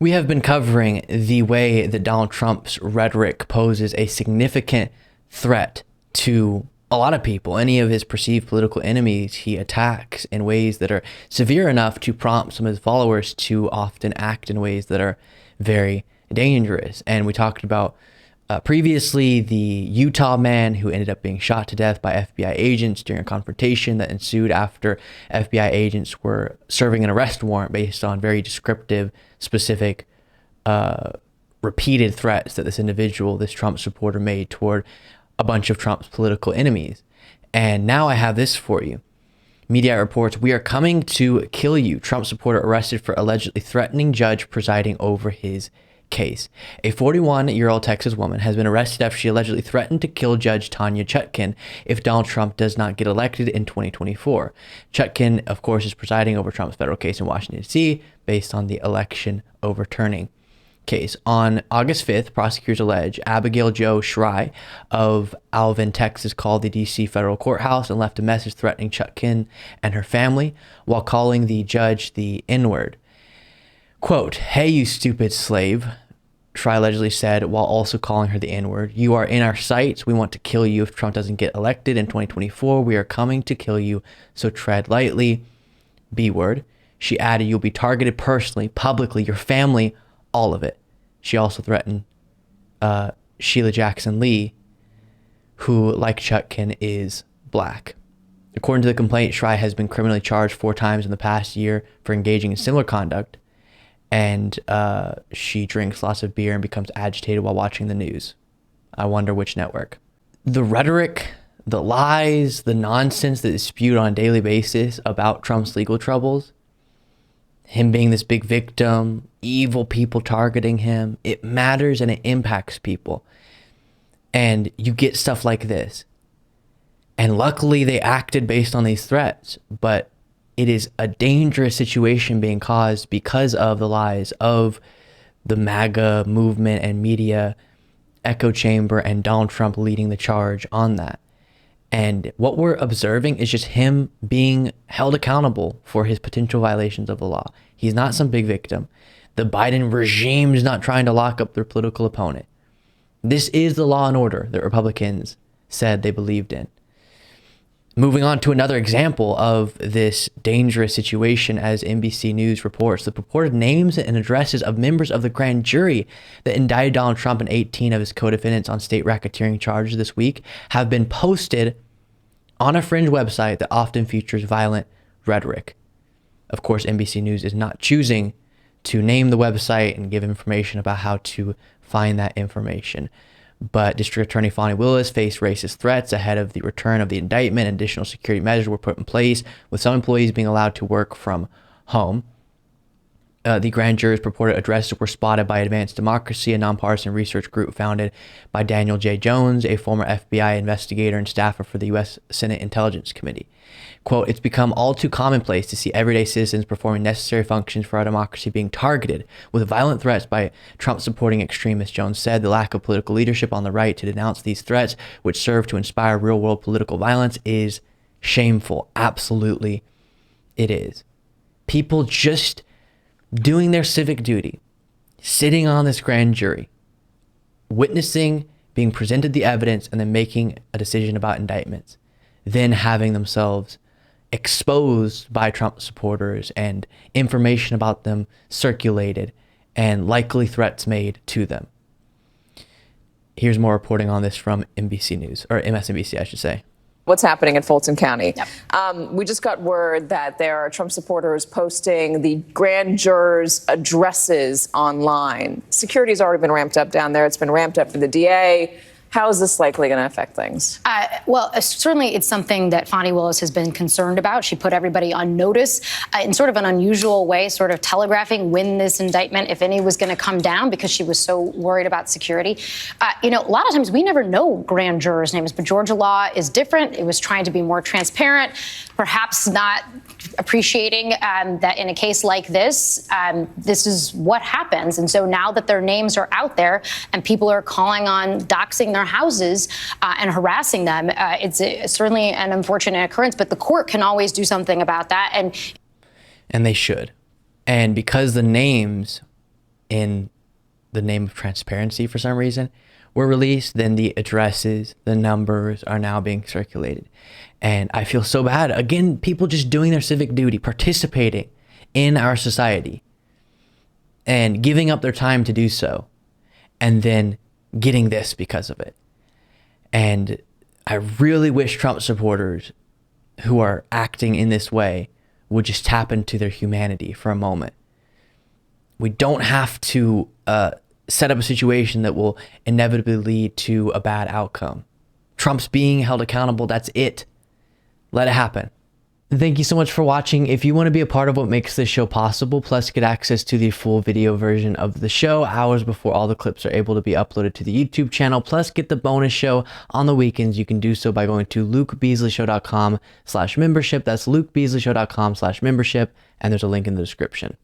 We have been covering the way that Donald Trump's rhetoric poses a significant threat to a lot of people. Any of his perceived political enemies he attacks in ways that are severe enough to prompt some of his followers to often act in ways that are very dangerous. And we talked about previously the Utah man who ended up being shot to death by FBI agents during a confrontation that ensued after FBI agents were serving an arrest warrant based on very descriptive, specific, repeated threats that this individual, this Trump supporter, made toward a bunch of Trump's political enemies. And now I have this for you. Media reports, "We are coming to kill you. Trump supporter arrested for allegedly threatening judge presiding over his case." A 41-year-old Texas woman has been arrested after she allegedly threatened to kill Judge Tanya Chutkan if Donald Trump does not get elected in 2024. Chutkan, of course, is presiding over Trump's federal case in Washington, D.C. based on the election overturning case. On August 5th, prosecutors allege Abigail Jo Shry of Alvin, Texas, called the D.C. federal courthouse and left a message threatening Chutkan and her family while calling the judge the N-word. Quote, "Hey, you stupid slave," Shry allegedly said while also calling her the N-word. "You are in our sights. We want to kill you if Trump doesn't get elected in 2024. We are coming to kill you, so tread lightly." B-word. She added, "You'll be targeted personally, publicly, your family, all of it." She also threatened Sheila Jackson Lee, who, like Chutkan, is black. According to the complaint, Shry has been criminally charged 4 times in the past year for engaging in similar conduct. And she drinks lots of beer and becomes agitated while watching the news. I wonder which network. The rhetoric, the lies, the nonsense that is spewed on a daily basis about Trump's legal troubles, him being this big victim, evil people targeting him, it matters and it impacts people. And you get stuff like this. And luckily they acted based on these threats, but it is a dangerous situation being caused because of the lies of the MAGA movement and media echo chamber and Donald Trump leading the charge on that. And what we're observing is just him being held accountable for his potential violations of the law. He's not some big victim. The Biden regime is not trying to lock up their political opponent. This is the law and order that Republicans said they believed in. Moving on to another example of this dangerous situation, as NBC News reports, the purported names and addresses of members of the grand jury that indicted Donald Trump and 18 of his co-defendants on state racketeering charges this week have been posted on a fringe website that often features violent rhetoric. Of course, NBC News is not choosing to name the website and give information about how to find that information. But District Attorney Fani Willis faced racist threats ahead of the return of the indictment. Additional security measures were put in place, with some employees being allowed to work from home. The grand jury's purported addresses were spotted by Advanced Democracy, a nonpartisan research group founded by Daniel J. Jones, a former FBI investigator and staffer for the U.S. Senate Intelligence Committee. Quote, "It's become all too commonplace to see everyday citizens performing necessary functions for our democracy being targeted with violent threats by Trump-supporting extremists," Jones said. "The lack of political leadership on the right to denounce these threats, which serve to inspire real-world political violence, is shameful." Absolutely, it is. People just doing their civic duty, sitting on this grand jury, witnessing, being presented the evidence, and then making a decision about indictments, then having themselves exposed by Trump supporters and information about them circulated and likely threats made to them. Here's more reporting on this from NBC News, or MSNBC, I should say. What's happening in Fulton County? Yep. We just got word that there are Trump supporters posting the grand jurors' addresses online. Security's already been ramped up down there. It's been ramped up for the DA. How is this likely going to affect things? Well, certainly it's something that Fani Willis has been concerned about. She put everybody on notice in sort of an unusual way, sort of telegraphing when this indictment, if any, was going to come down because she was so worried about security. A lot of times we never know grand jurors' names, but Georgia law is different. It was trying to be more transparent, perhaps not appreciating that in a case like this, this is what happens. And so now that their names are out there and people are calling on doxing their houses and harassing them, it's certainly an unfortunate occurrence, but the court can always do something about that. And they should. And because the names in the name of transparency for some reason were released, then the addresses, the numbers are now being circulated. And I feel so bad. Again, people just doing their civic duty, participating in our society and giving up their time to do so, and then getting this because of it. And I really wish Trump supporters who are acting in this way would just tap into their humanity for a moment. We don't have to set up a situation that will inevitably lead to a bad outcome. Trump's being held accountable. That's it. Let it happen. Thank you so much for watching. If you want to be a part of what makes this show possible, plus get access to the full video version of the show hours before all the clips are able to be uploaded to the YouTube channel, plus get the bonus show on the weekends, you can do so by going to lukebeasleyshow.com/membership. That's lukebeasleyshow.com/membership, and there's a link in the description.